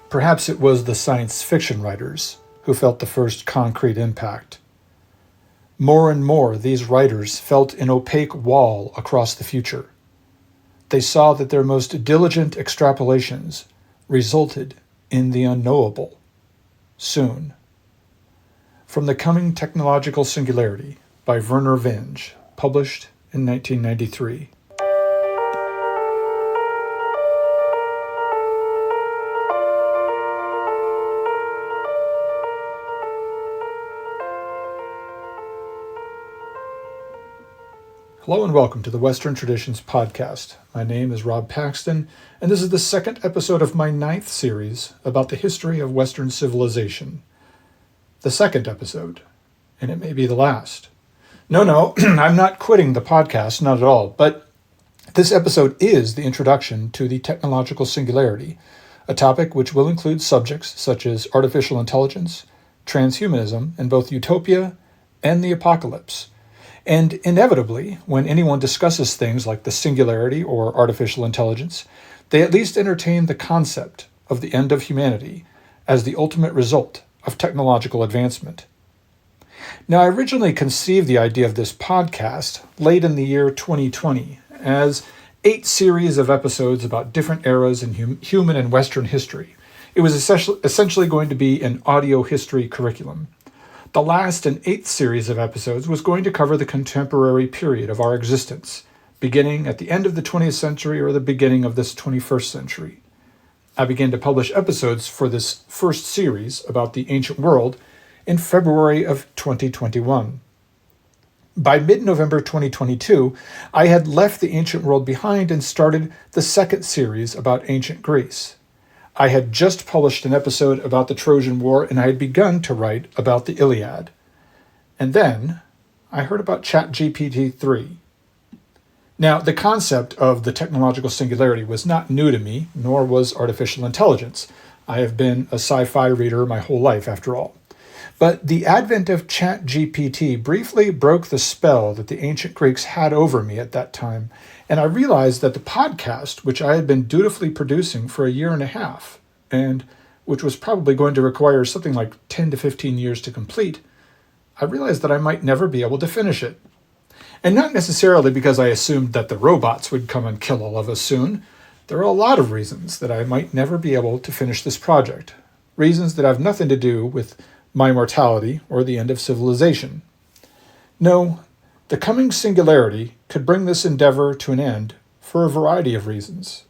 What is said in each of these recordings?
Perhaps it was the science fiction writers who felt the first concrete impact. More and more, these writers felt an opaque wall across the future. They saw that their most diligent extrapolations resulted in the unknowable. Soon. From The Coming Technological Singularity by Vernor Vinge, published in 1993. Hello and welcome to the Western Traditions Podcast. My name is Rob Paxton, and this is the second episode of my 9th series about the history of Western civilization. The second episode, and it may be the last. No, I'm not quitting the podcast, not at all, but this episode is the introduction to the technological singularity, a topic which will include subjects such as artificial intelligence, transhumanism in both utopia and the apocalypse. And inevitably, when anyone discusses things like the singularity or artificial intelligence, they at least entertain the concept of the end of humanity as the ultimate result of technological advancement. Now, I originally conceived the idea of this podcast late in the year 2020 as 8 series of episodes about different eras in human and Western history. It was essentially going to be an audio history curriculum. The last and 8th series of episodes was going to cover the contemporary period of our existence, beginning at the end of the 20th century or the beginning of this 21st century. I began to publish episodes for this first series about the ancient world in February of 2021. By mid-November 2022, I had left the ancient world behind and started the second series about ancient Greece. I had just published an episode about the Trojan War, and I had begun to write about the Iliad. And then I heard about ChatGPT-3. Now, the concept of the technological singularity was not new to me, nor was artificial intelligence. I have been a sci-fi reader my whole life, after all. But the advent of ChatGPT briefly broke the spell that the ancient Greeks had over me at that time, and I realized that the podcast, which I had been dutifully producing for a year and a half, and which was probably going to require something like 10 to 15 years to complete, I realized that I might never be able to finish it. And not necessarily because I assumed that the robots would come and kill all of us soon. There are a lot of reasons that I might never be able to finish this project. Reasons that have nothing to do with my mortality or the end of civilization. No, the coming singularity could bring this endeavor to an end for a variety of reasons.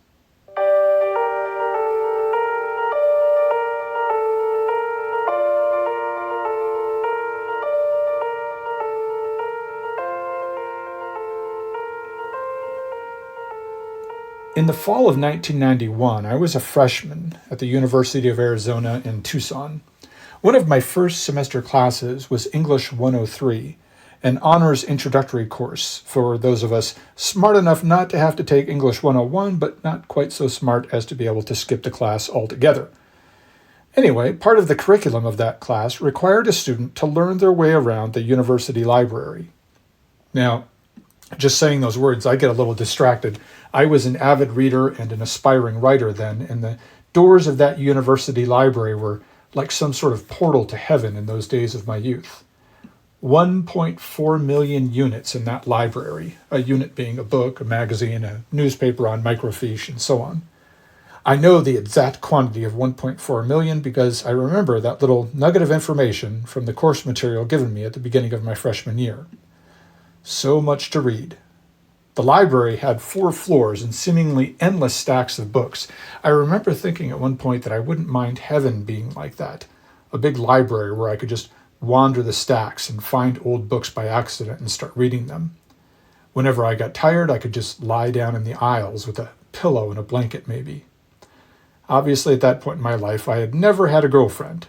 In the fall of 1991, I was a freshman at the University of Arizona in Tucson. One of my first semester classes was English 103, an honors introductory course for those of us smart enough not to have to take English 101, but not quite so smart as to be able to skip the class altogether. Anyway, part of the curriculum of that class required a student to learn their way around the university library. Now, just saying those words, I get a little distracted. I was an avid reader and an aspiring writer then, and the doors of that university library were like some sort of portal to heaven in those days of my youth. 1.4 million units in that library, a unit being a book, a magazine, a newspaper on microfiche, and so on. I know the exact quantity of 1.4 million because I remember that little nugget of information from the course material given me at the beginning of my freshman year. So much to read. The library had 4 floors and seemingly endless stacks of books. I remember thinking at one point that I wouldn't mind heaven being like that, a big library where I could just wander the stacks and find old books by accident and start reading them. Whenever I got tired, I could just lie down in the aisles with a pillow and a blanket maybe. Obviously, at that point in my life, I had never had a girlfriend.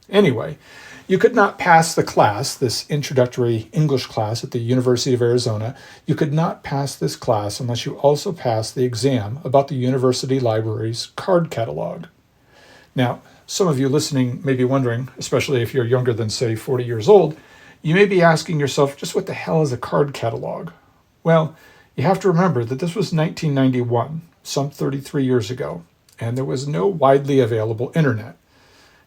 Anyway, you could not pass the class, this introductory English class at the University of Arizona. You could not pass this class unless you also passed the exam about the university library's card catalog. Now, some of you listening may be wondering, especially if you're younger than, say, 40 years old, you may be asking yourself, just what the hell is a card catalog? Well, you have to remember that this was 1991, some 33 years ago, and there was no widely available internet.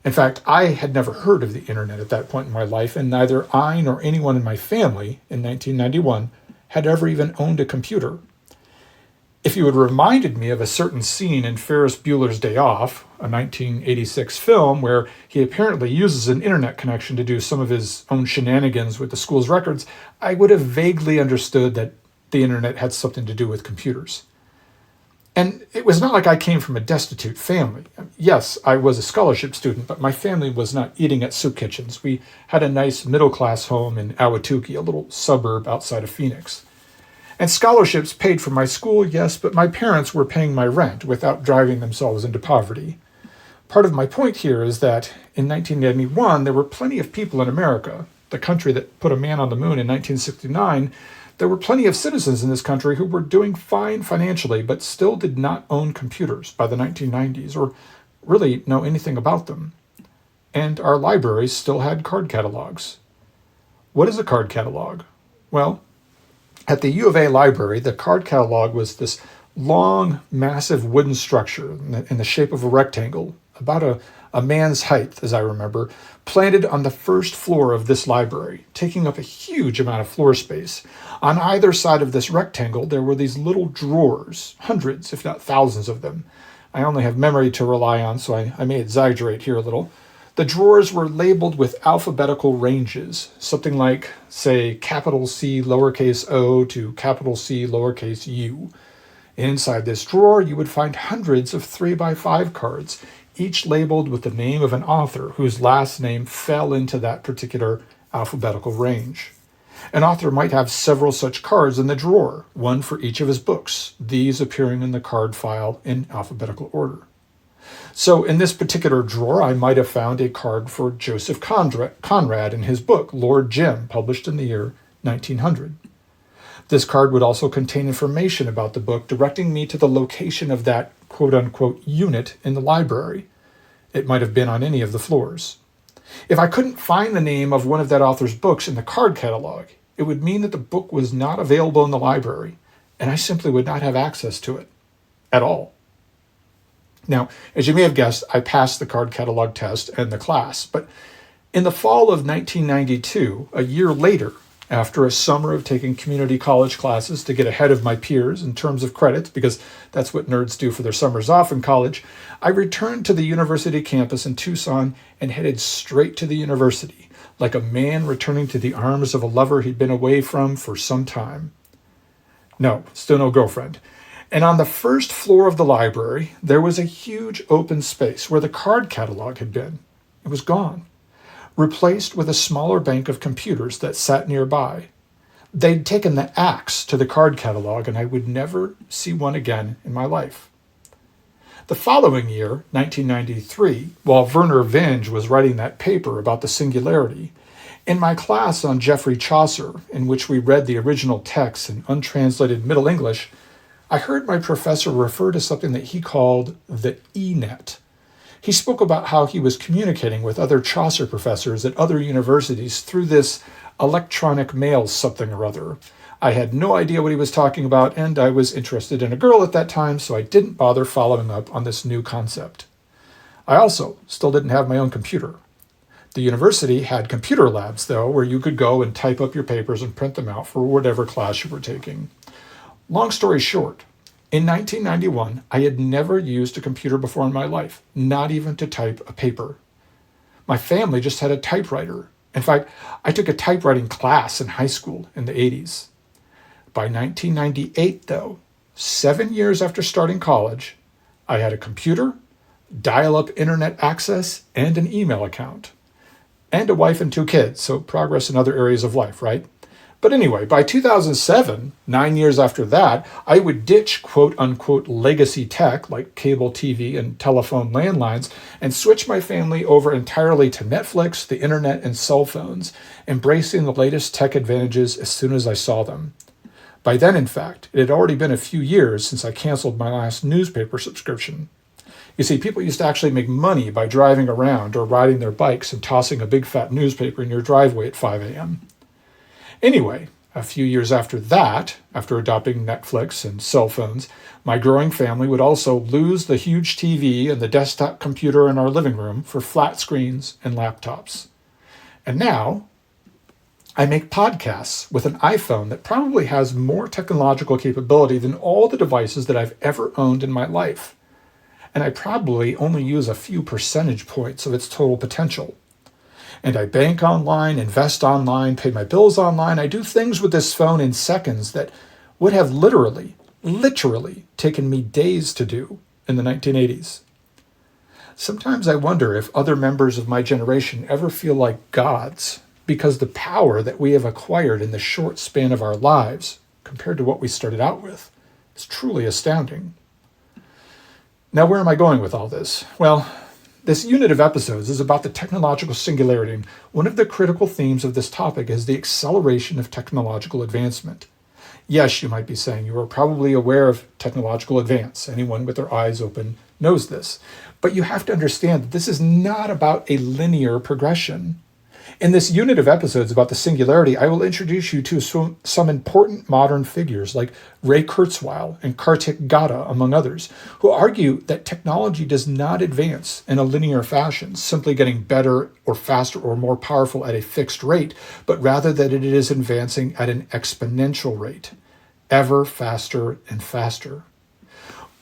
In fact, I had never heard of the internet at that point in my life, and neither I nor anyone in my family in 1991 had ever even owned a computer. If you had reminded me of a certain scene in Ferris Bueller's Day Off, a 1986 film where he apparently uses an internet connection to do some of his own shenanigans with the school's records, I would have vaguely understood that the internet had something to do with computers. And it was not like I came from a destitute family. Yes, I was a scholarship student, but my family was not eating at soup kitchens. We had a nice middle-class home in Ahwatukee, a little suburb outside of Phoenix. And scholarships paid for my school, yes, but my parents were paying my rent without driving themselves into poverty. Part of my point here is that in 1991, there were plenty of people in America, the country that put a man on the moon in 1969. There were plenty of citizens in this country who were doing fine financially, but still did not own computers by the 1990s or really know anything about them. And our libraries still had card catalogs. What is a card catalog? Well, at the U of A library, the card catalog was this long, massive wooden structure in the shape of a rectangle, about a man's height, as I remember, planted on the first floor of this library, taking up a huge amount of floor space. On either side of this rectangle, there were these little drawers, hundreds, if not thousands of them. I only have memory to rely on, so I may exaggerate here a little. The drawers were labeled with alphabetical ranges, something like, say, capital C lowercase o to capital C lowercase u. Inside this drawer, you would find hundreds of 3x5 cards, each labeled with the name of an author whose last name fell into that particular alphabetical range. An author might have several such cards in the drawer, one for each of his books, these appearing in the card file in alphabetical order. So in this particular drawer, I might have found a card for Joseph Conrad in his book, Lord Jim, published in the year 1900. This card would also contain information about the book, directing me to the location of that quote-unquote unit in the library. It might have been on any of the floors. If I couldn't find the name of one of that author's books in the card catalog, it would mean that the book was not available in the library, and I simply would not have access to it at all. Now, as you may have guessed, I passed the card catalog test and the class, but in the fall of 1992, a year later, after a summer of taking community college classes to get ahead of my peers in terms of credits, because that's what nerds do for their summers off in college, I returned to the university campus in Tucson and headed straight to the university, like a man returning to the arms of a lover he'd been away from for some time. No, still no girlfriend. And on the first floor of the library, there was a huge open space where the card catalog had been. It was gone, replaced with a smaller bank of computers that sat nearby. They'd taken the axe to the card catalog, and I would never see one again in my life. The following year, 1993, while Werner Vinge was writing that paper about the singularity, in my class on Geoffrey Chaucer, in which we read the original text in untranslated Middle English, I heard my professor refer to something that he called the E-net. He spoke about how he was communicating with other Chaucer professors at other universities through this electronic mail something or other. I had no idea what he was talking about, and I was interested in a girl at that time, so I didn't bother following up on this new concept. I also still didn't have my own computer. The university had computer labs, though, where you could go and type up your papers and print them out for whatever class you were taking. Long story short, in 1991, I had never used a computer before in my life, not even to type a paper. My family just had a typewriter. In fact, I took a typewriting class in high school in the 80s. By 1998, though, 7 years after starting college, I had a computer, dial-up internet access, and an email account. And a wife and 2 kids, so progress in other areas of life, right? But anyway, by 2007, 9 years after that, I would ditch quote-unquote legacy tech like cable TV and telephone landlines and switch my family over entirely to Netflix, the internet, and cell phones, embracing the latest tech advantages as soon as I saw them. By then, in fact, it had already been a few years since I canceled my last newspaper subscription. You see, people used to actually make money by driving around or riding their bikes and tossing a big fat newspaper in your driveway at 5 a.m. Anyway, A few years after that, after adopting Netflix and cell phones, my growing family would also lose the huge TV and the desktop computer in our living room for flat screens and laptops. And now, I make podcasts with an iPhone that probably has more technological capability than all the devices that I've ever owned in my life. And I probably only use a few percentage points of its total potential. And I bank online, invest online, pay my bills online. I do things with this phone in seconds that would have literally taken me days to do in the 1980s. Sometimes I wonder if other members of my generation ever feel like gods because the power that we have acquired in the short span of our lives, compared to what we started out with, is truly astounding. Now, where am I going with all this? Well, this unit of episodes is about the technological singularity, and one of the critical themes of this topic is the acceleration of technological advancement. Yes, you might be saying you are probably aware of technological advance. Anyone with their eyes open knows this. But you have to understand that this is not about a linear progression. In this unit of episodes about the singularity, I will introduce you to some important modern figures like Ray Kurzweil and Kartik Gada, among others, who argue that technology does not advance in a linear fashion, simply getting better or faster or more powerful at a fixed rate, but rather that it is advancing at an exponential rate, ever faster and faster.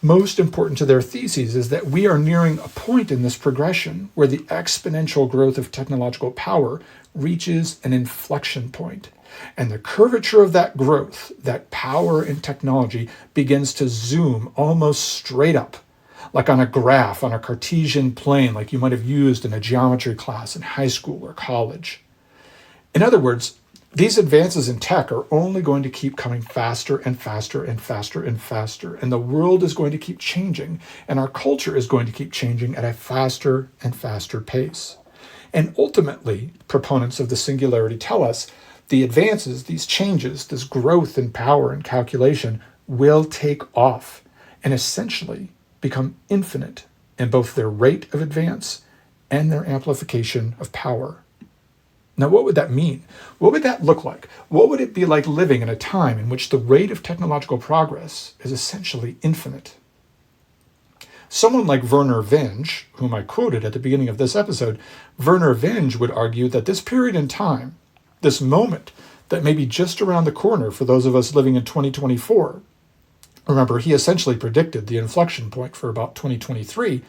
Most important to their theses is that we are nearing a point in this progression where the exponential growth of technological power reaches an inflection point. And the curvature of that growth, that power in technology, begins to zoom almost straight up, like on a graph on a Cartesian plane, like you might have used in a geometry class in high school or college. In other words, these advances in tech are only going to keep coming faster and faster and faster and faster, and the world is going to keep changing, and our culture is going to keep changing at a faster and faster pace. And ultimately, proponents of the singularity tell us the advances, these changes, this growth in power and calculation will take off and essentially become infinite in both their rate of advance and their amplification of power. Now, what would that mean? What would that look like? What would it be like living in a time in which the rate of technological progress is essentially infinite? Someone like Werner Vinge, whom I quoted at the beginning of this episode, Werner Vinge would argue that this period in time, this moment that may be just around the corner for those of us living in 2024, remember, he essentially predicted the inflection point for about 2023.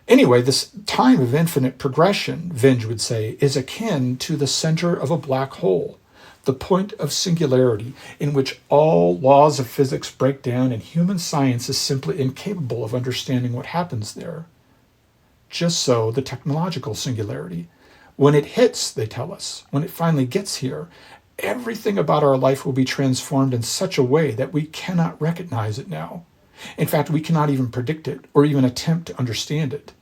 Anyway, this time of infinite progression, Vinge would say, is akin to the center of a black hole, the point of singularity in which all laws of physics break down and human science is simply incapable of understanding what happens there. Just so the technological singularity. When it hits, they tell us, when it finally gets here, everything about our life will be transformed in such a way that we cannot recognize it now. In fact, we cannot even predict it or even attempt to understand it.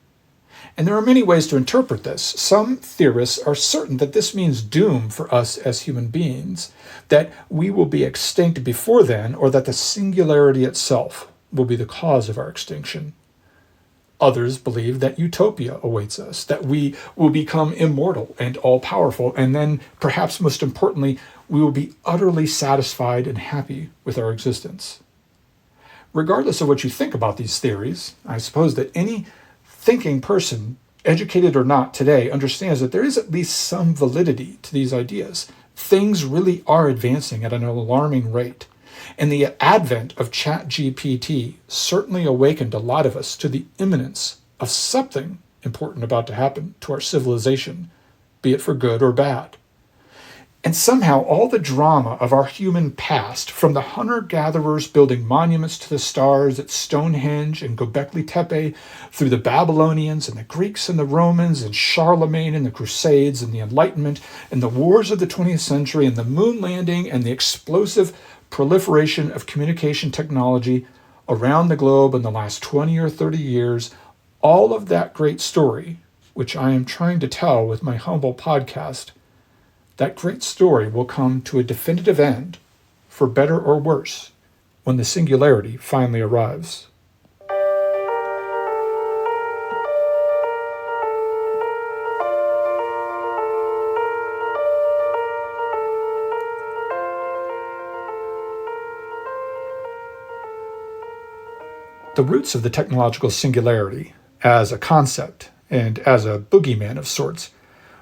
And there are many ways to interpret this. Some theorists are certain that this means doom for us as human beings, that we will be extinct before then, or that the singularity itself will be the cause of our extinction. Others believe that utopia awaits us, that we will become immortal and all-powerful, and then, perhaps most importantly, we will be utterly satisfied and happy with our existence. Regardless of what you think about these theories, I suppose that any thinking person, educated or not today, understands that there is at least some validity to these ideas. Things really are advancing at an alarming rate. And the advent of ChatGPT certainly awakened a lot of us to the imminence of something important about to happen to our civilization, be it for good or bad. And somehow all the drama of our human past, from the hunter-gatherers building monuments to the stars at Stonehenge and Göbekli Tepe, through the Babylonians and the Greeks and the Romans and Charlemagne and the Crusades and the Enlightenment and the wars of the 20th century and the moon landing and the explosive proliferation of communication technology around the globe in the last 20 or 30 years, all of that great story, which I am trying to tell with my humble podcast, that great story will come to a definitive end, for better or worse, when the singularity finally arrives. The roots of the technological singularity, as a concept and as a boogeyman of sorts,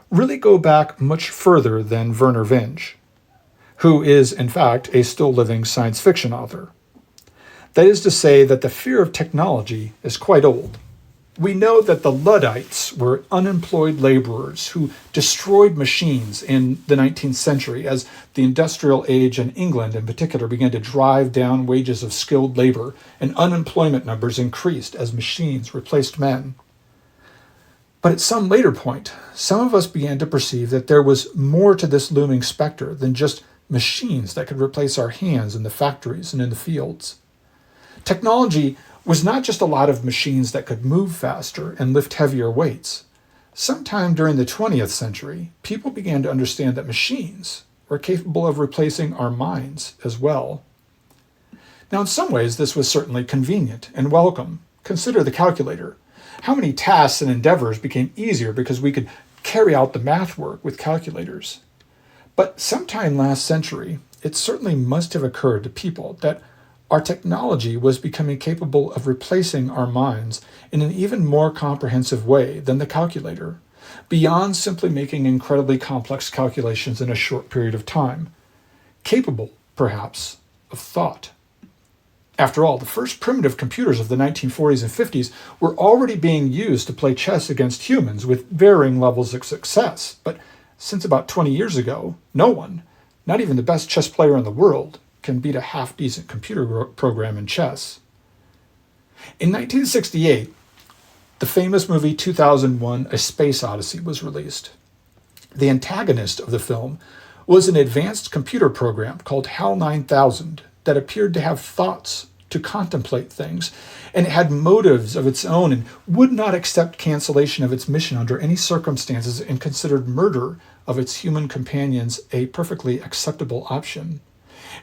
really go back much further than Werner Vinge, who is, in fact, a still living science fiction author. That is to say that the fear of technology is quite old. We know that the Luddites were unemployed laborers who destroyed machines in the 19th century as the industrial age in England in particular began to drive down wages of skilled labor and unemployment numbers increased as machines replaced men. But at some later point, some of us began to perceive that there was more to this looming specter than just machines that could replace our hands in the factories and in the fields. Technology was not just a lot of machines that could move faster and lift heavier weights. Sometime during the 20th century, people began to understand that machines were capable of replacing our minds as well. Now, in some ways, this was certainly convenient and welcome. Consider the calculator. How many tasks and endeavors became easier because we could carry out the math work with calculators? But sometime last century, it certainly must have occurred to people that our technology was becoming capable of replacing our minds in an even more comprehensive way than the calculator, beyond simply making incredibly complex calculations in a short period of time, capable, perhaps, of thought. After all, the first primitive computers of the 1940s and 50s were already being used to play chess against humans with varying levels of success, but since about 20 years ago, no one, not even the best chess player in the world, can beat a half-decent computer program in chess. In 1968, the famous movie 2001: A Space Odyssey was released. The antagonist of the film was an advanced computer program called HAL 9000 that appeared to have thoughts, to contemplate things, and it had motives of its own and would not accept cancellation of its mission under any circumstances and considered murder of its human companions a perfectly acceptable option.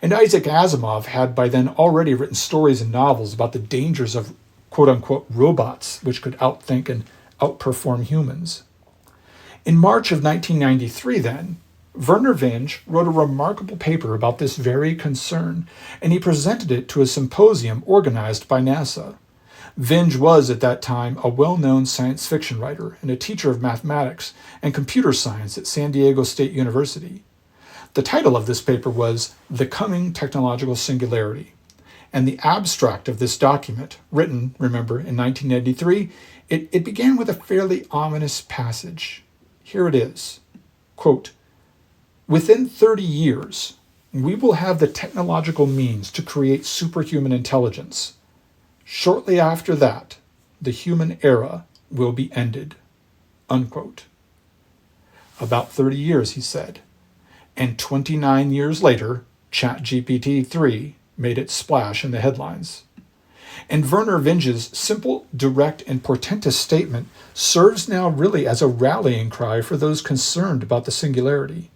And Isaac Asimov had by then already written stories and novels about the dangers of quote-unquote robots, which could outthink and outperform humans. In March of 1993, then, Werner Vinge wrote a remarkable paper about this very concern, and he presented it to a symposium organized by NASA. Vinge was, at that time, a well-known science fiction writer and a teacher of mathematics and computer science at San Diego State University. The title of this paper was The Coming Technological Singularity, and the abstract of this document, written, remember, in 1993, it began with a fairly ominous passage. Here it is, quote, "Within 30 years, we will have the technological means to create superhuman intelligence. Shortly after that, the human era will be ended." Unquote. About 30 years, he said. And 29 years later, ChatGPT-3 made its splash in the headlines. And Werner Vinge's simple, direct, and portentous statement serves now really as a rallying cry for those concerned about the singularity.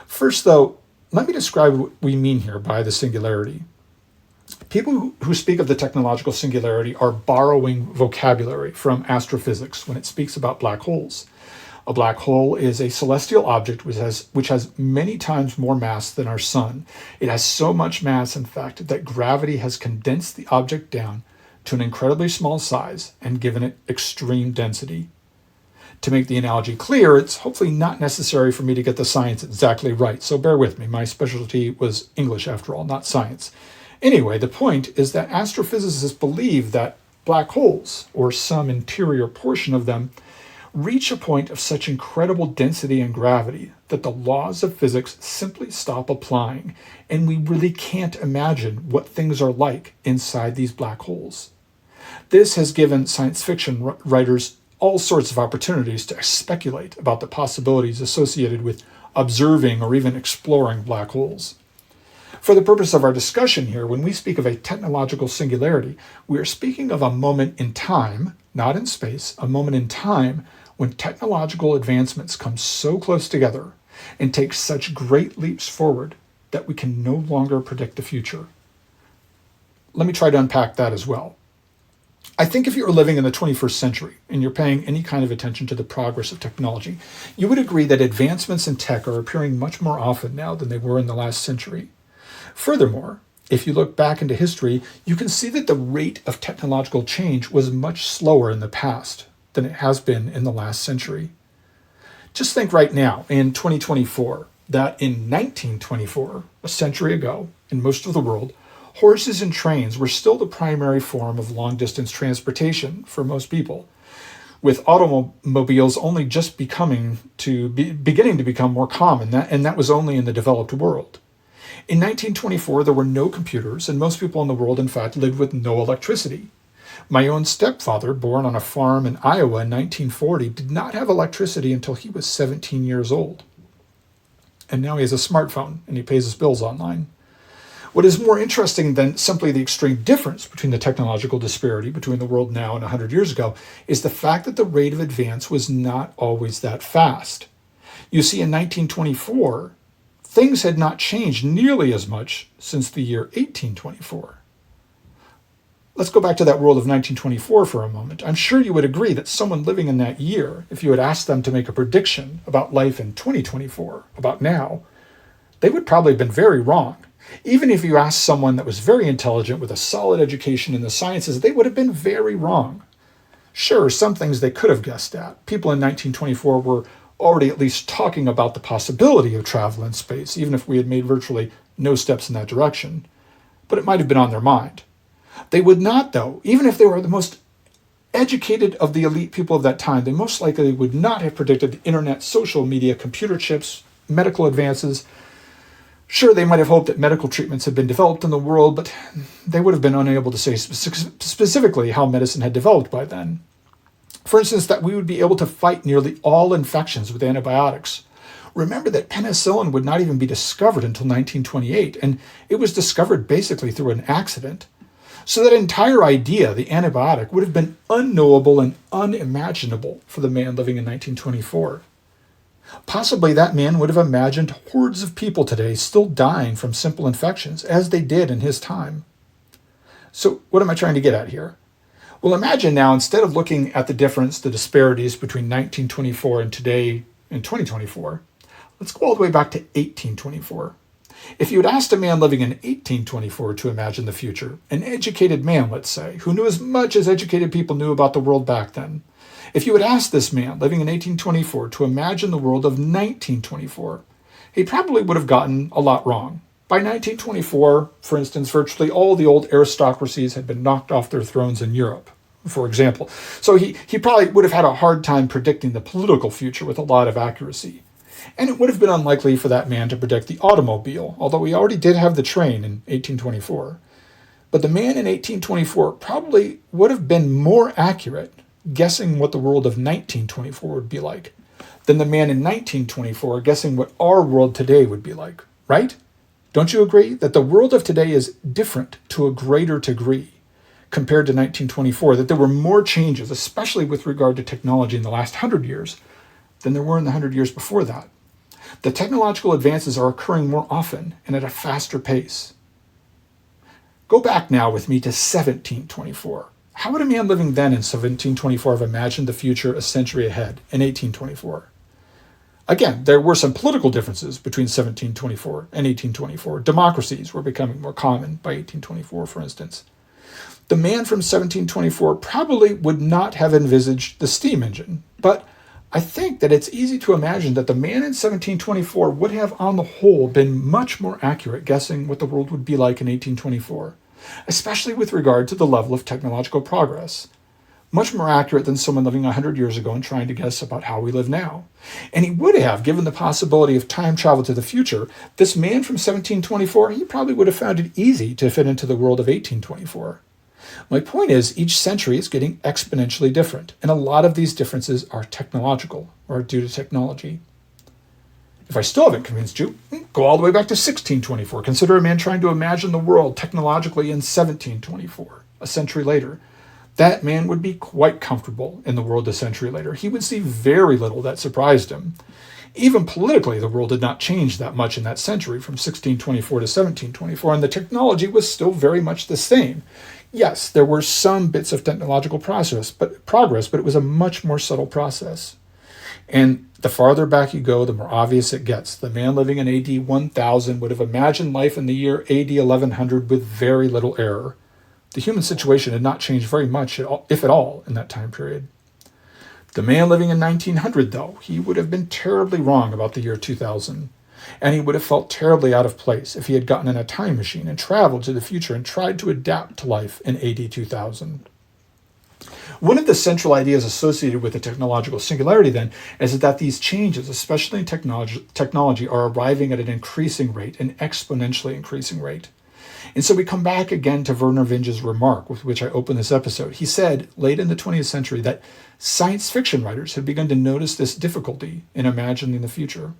First, though, let me describe what we mean here by the singularity. People who speak of the technological singularity are borrowing vocabulary from astrophysics when it speaks about black holes. A black hole is a celestial object which has many times more mass than our sun. It has so much mass, in fact, that gravity has condensed the object down to an incredibly small size and given it extreme density. To make the analogy clear, it's hopefully not necessary for me to get the science exactly right, so bear with me. My specialty was English, after all, not science. Anyway, the point is that astrophysicists believe that black holes, or some interior portion of them, reach a point of such incredible density and gravity that the laws of physics simply stop applying, and we really can't imagine what things are like inside these black holes. This has given science fiction writers all sorts of opportunities to speculate about the possibilities associated with observing or even exploring black holes. For the purpose of our discussion here, when we speak of a technological singularity, we are speaking of a moment in time, not in space, a moment in time when technological advancements come so close together and take such great leaps forward that we can no longer predict the future. Let me try to unpack that as well. I think if you are living in the 21st century and you're paying any kind of attention to the progress of technology, you would agree that advancements in tech are appearing much more often now than they were in the last century. Furthermore, If you look back into history, you can see that the rate of technological change was much slower in the past than it has been in the last century. Just think right now, in 2024, that in 1924, a century ago, in most of the world, horses and trains were still the primary form of long-distance transportation for most people, with automobiles only just beginning to become more common, and that was only in the developed world. In 1924, there were no computers, and most people in the world, in fact, lived with no electricity. My own stepfather, born on a farm in Iowa in 1940, did not have electricity until he was 17 years old. And now he has a smartphone, and he pays his bills online. What is more interesting than simply the extreme difference between the technological disparity between the world now and 100 years ago is the fact that the rate of advance was not always that fast. You see, in 1924, things had not changed nearly as much since the year 1824. Let's go back to that world of 1924 for a moment. I'm sure you would agree that someone living in that year, if you had asked them to make a prediction about life in 2024, about now, they would probably have been very wrong. Even if you asked someone that was very intelligent with a solid education in the sciences, they would have been very wrong. Sure, some things they could have guessed at. People in 1924 were already at least talking about the possibility of travel in space, even if we had made virtually no steps in that direction. But it might have been on their mind. They would not, though, even if they were the most educated of the elite people of that time, they most likely would not have predicted the internet, social media, computer chips, medical advances. Sure, they might have hoped that medical treatments had been developed in the world, but they would have been unable to say specifically how medicine had developed by then. For instance, that we would be able to fight nearly all infections with antibiotics. Remember that penicillin would not even be discovered until 1928, and it was discovered basically through an accident. So that entire idea, the antibiotic, would have been unknowable and unimaginable for the man living in 1924. Possibly that man would have imagined hordes of people today still dying from simple infections, as they did in his time. So what am I trying to get at here? Well, imagine now, instead of looking at the difference, the disparities between 1924 and today in 2024, let's go all the way back to 1824. If you had asked a man living in 1824 to imagine the future, an educated man, let's say, who knew as much as educated people knew about the world back then, if you had asked this man living in 1824 to imagine the world of 1924, he probably would have gotten a lot wrong. By 1924, for instance, virtually all the old aristocracies had been knocked off their thrones in Europe, for example. So he probably would have had a hard time predicting the political future with a lot of accuracy. And it would have been unlikely for that man to predict the automobile, although he already did have the train in 1824. But the man in 1824 probably would have been more accurate guessing what the world of 1924 would be like than the man in 1924 guessing what our world today would be like, right? Don't you agree that the world of today is different to a greater degree compared to 1924, that there were more changes, especially with regard to technology in the last 100 years, than there were in the 100 years before that? The technological advances are occurring more often and at a faster pace. Go back now with me to 1724. How would a man living then in 1724 have imagined the future a century ahead in 1824? Again, there were some political differences between 1724 and 1824. Democracies were becoming more common by 1824, for instance. The man from 1724 probably would not have envisaged the steam engine, but I think that it's easy to imagine that the man in 1724 would have, on the whole, been much more accurate guessing what the world would be like in 1824, especially with regard to the level of technological progress. Much more accurate than someone living 100 years ago and trying to guess about how we live now. And he would have, given the possibility of time travel to the future, this man from 1724, he probably would have found it easy to fit into the world of 1824. My point is, each century is getting exponentially different, and a lot of these differences are technological, or due to technology. If I still haven't convinced you, go all the way back to 1624. Consider a man trying to imagine the world technologically in 1724, a century later. That man would be quite comfortable in the world a century later. He would see very little that surprised him. Even politically, the world did not change that much in that century, from 1624 to 1724, and the technology was still very much the same. Yes, there were some bits of technological progress, but it was a much more subtle process. And the farther back you go, the more obvious it gets. The man living in AD 1000 would have imagined life in the year AD 1100 with very little error. The human situation had not changed very much, if at all, in that time period. The man living in 1900, though, he would have been terribly wrong about the year 2000. And he would have felt terribly out of place if he had gotten in a time machine and traveled to the future and tried to adapt to life in AD 2000. One of the central ideas associated with the technological singularity, then, is that these changes, especially in technology, are arriving at an increasing rate, an exponentially increasing rate. And so we come back again to Vernor Vinge's remark with which I opened this episode. He said, late in the 20th century, that science fiction writers have begun to notice this difficulty in imagining the future.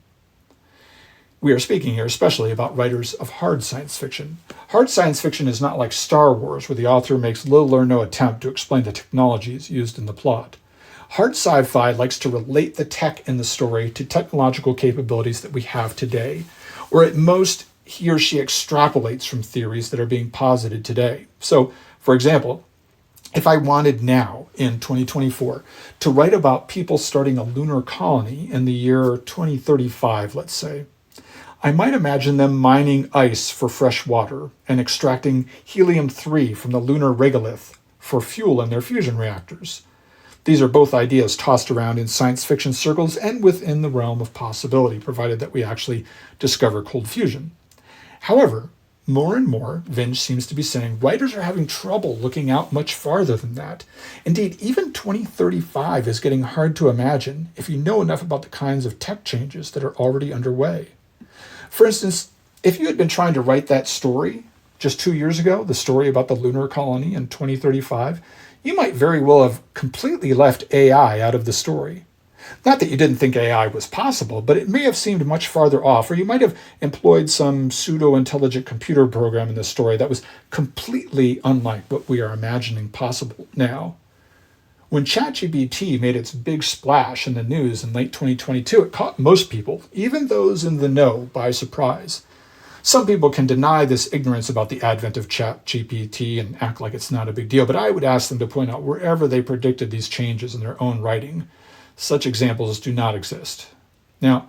We are speaking here especially about writers of hard science fiction. Hard science fiction is not like Star Wars, where the author makes little or no attempt to explain the technologies used in the plot. Hard sci-fi likes to relate the tech in the story to technological capabilities that we have today, or at most, he or she extrapolates from theories that are being posited today. So, for example, if I wanted now, in 2024, to write about people starting a lunar colony in the year 2035, let's say, I might imagine them mining ice for fresh water and extracting helium-3 from the lunar regolith for fuel in their fusion reactors. These are both ideas tossed around in science fiction circles and within the realm of possibility, provided that we actually discover cold fusion. However, more and more, Vinge seems to be saying writers are having trouble looking out much farther than that. Indeed, even 2035 is getting hard to imagine if you know enough about the kinds of tech changes that are already underway. For instance, if you had been trying to write that story just 2 years ago, the story about the lunar colony in 2035, you might very well have completely left AI out of the story. Not that you didn't think AI was possible, but it may have seemed much farther off, or you might have employed some pseudo-intelligent computer program in the story that was completely unlike what we are imagining possible now. When ChatGPT made its big splash in the news in late 2022, it caught most people, even those in the know, by surprise. Some people can deny this ignorance about the advent of ChatGPT and act like it's not a big deal, but I would ask them to point out wherever they predicted these changes in their own writing. Such examples do not exist. Now,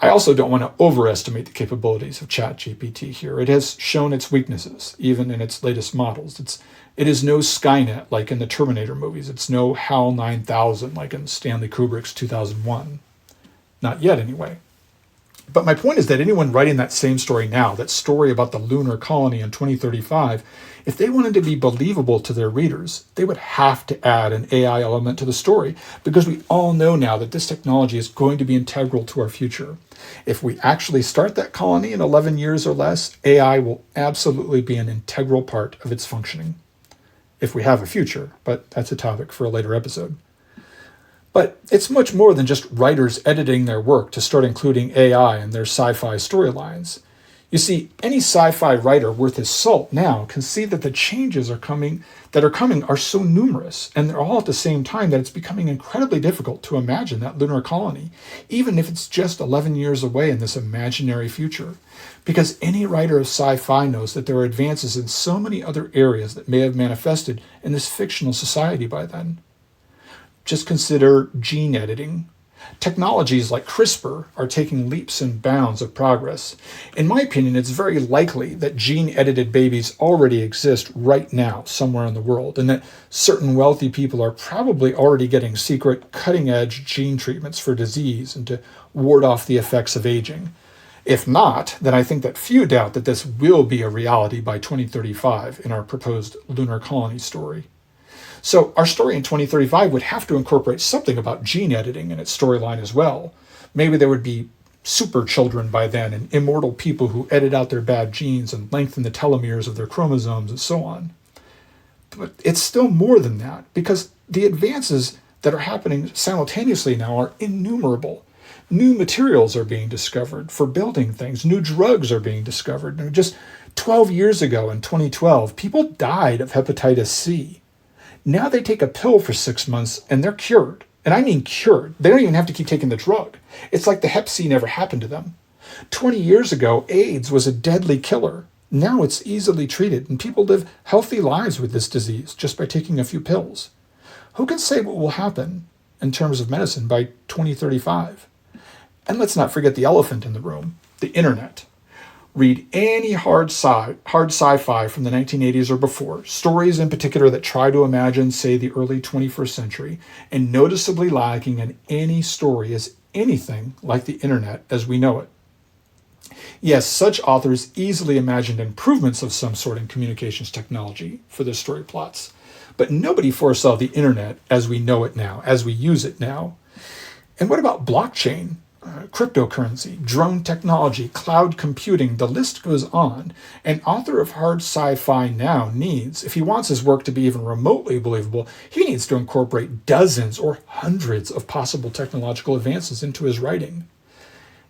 I also don't want to overestimate the capabilities of ChatGPT here. It has shown its weaknesses, even in its latest models. It is no Skynet like in the Terminator movies. It's no HAL 9000 like in Stanley Kubrick's 2001. Not yet, anyway. But my point is that anyone writing that same story now, that story about the lunar colony in 2035, if they wanted to be believable to their readers, they would have to add an AI element to the story, because we all know now that this technology is going to be integral to our future. If we actually start that colony in 11 years or less, AI will absolutely be an integral part of its functioning. If we have a future, but that's a topic for a later episode. But it's much more than just writers editing their work to start including AI in their sci-fi storylines. You see, any sci-fi writer worth his salt now can see that the changes that are coming are so numerous, and they're all at the same time, that it's becoming incredibly difficult to imagine that lunar colony, even if it's just 11 years away in this imaginary future. Because any writer of sci-fi knows that there are advances in so many other areas that may have manifested in this fictional society by then. Just consider gene editing. Technologies like CRISPR are taking leaps and bounds of progress. In my opinion, it's very likely that gene-edited babies already exist right now somewhere in the world, and that certain wealthy people are probably already getting secret, cutting-edge gene treatments for disease and to ward off the effects of aging. If not, then I think that few doubt that this will be a reality by 2035 in our proposed lunar colony story. So our story in 2035 would have to incorporate something about gene editing in its storyline as well. Maybe there would be super children by then and immortal people who edit out their bad genes and lengthen the telomeres of their chromosomes and so on. But it's still more than that, because the advances that are happening simultaneously now are innumerable. New materials are being discovered for building things. New drugs are being discovered. And just 12 years ago in 2012, people died of hepatitis C. Now they take a pill for 6 months and they're cured. And I mean cured. They don't even have to keep taking the drug. It's like the hep C never happened to them. 20 years ago, AIDS was a deadly killer. Now it's easily treated, and people live healthy lives with this disease just by taking a few pills. Who can say what will happen? in terms of medicine by 2035. And let's not forget the elephant in the room, the internet. Read any hard sci-fi from the 1980s or before, stories in particular that try to imagine, say, the early 21st century, and noticeably lacking in any story is anything like the internet as we know it. Yes, such authors easily imagined improvements of some sort in communications technology for their story plots, but nobody foresaw the internet as we know it now, as we use it now. And what about blockchain? Cryptocurrency, drone technology, cloud computing, the list goes on. An author of hard sci-fi now needs, if he wants his work to be even remotely believable, he needs to incorporate dozens or hundreds of possible technological advances into his writing.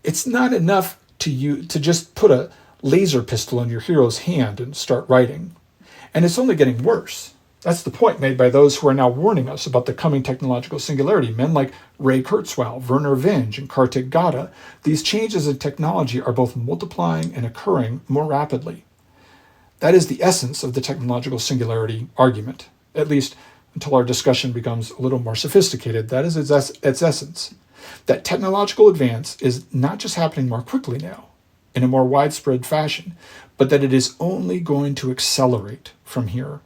It's not enough to just put a laser pistol in your hero's hand and start writing. And it's only getting worse. That's the point made by those who are now warning us about the coming technological singularity, men like Ray Kurzweil, Werner Vinge, and Kartik Gada. These changes in technology are both multiplying and occurring more rapidly. That is the essence of the technological singularity argument, at least until our discussion becomes a little more sophisticated. That is its essence. That technological advance is not just happening more quickly now, in a more widespread fashion, but that it is only going to accelerate from here.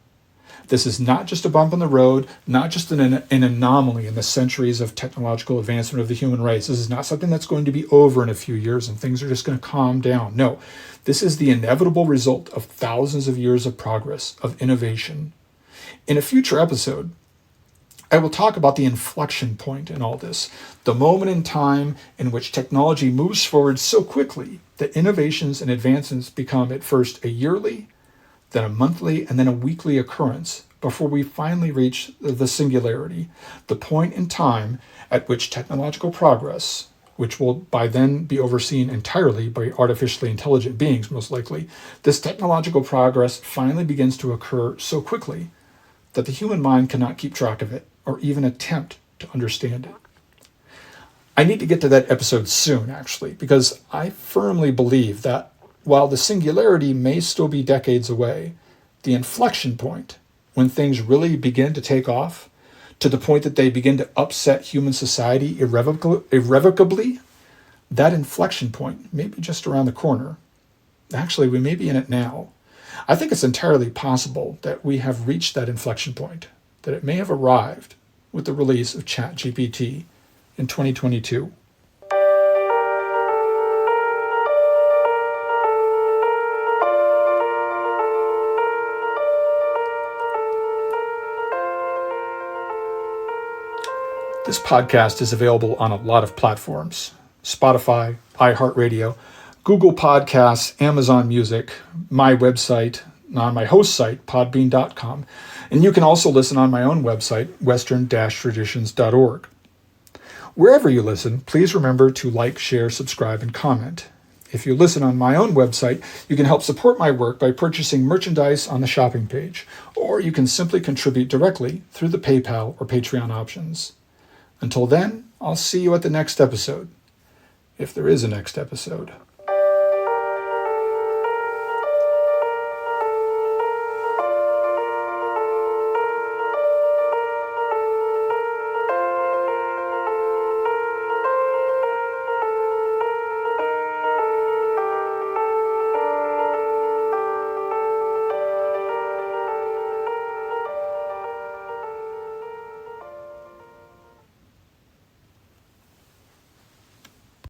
This is not just a bump in the road, not just an anomaly in the centuries of technological advancement of the human race. This is not something that's going to be over in a few years and things are just going to calm down. No, this is the inevitable result of thousands of years of progress, of innovation. In a future episode, I will talk about the inflection point in all this, the moment in time in which technology moves forward so quickly that innovations and advancements become at first a yearly, then a monthly, and then a weekly occurrence before we finally reach the singularity, the point in time at which technological progress, which will by then be overseen entirely by artificially intelligent beings most likely, this technological progress finally begins to occur so quickly that the human mind cannot keep track of it or even attempt to understand it. I need to get to that episode soon, actually, because I firmly believe that while the singularity may still be decades away, the inflection point, when things really begin to take off, to the point that they begin to upset human society irrevocably, that inflection point may be just around the corner. Actually, we may be in it now. I think it's entirely possible that we have reached that inflection point, that it may have arrived with the release of ChatGPT in 2022. This podcast is available on a lot of platforms: Spotify, iHeartRadio, Google Podcasts, Amazon Music, my website, on my host site, podbean.com, and you can also listen on my own website, western-traditions.org. Wherever you listen, please remember to like, share, subscribe, and comment. If you listen on my own website, you can help support my work by purchasing merchandise on the shopping page, or you can simply contribute directly through the PayPal or Patreon options. Until then, I'll see you at the next episode, if there is a next episode.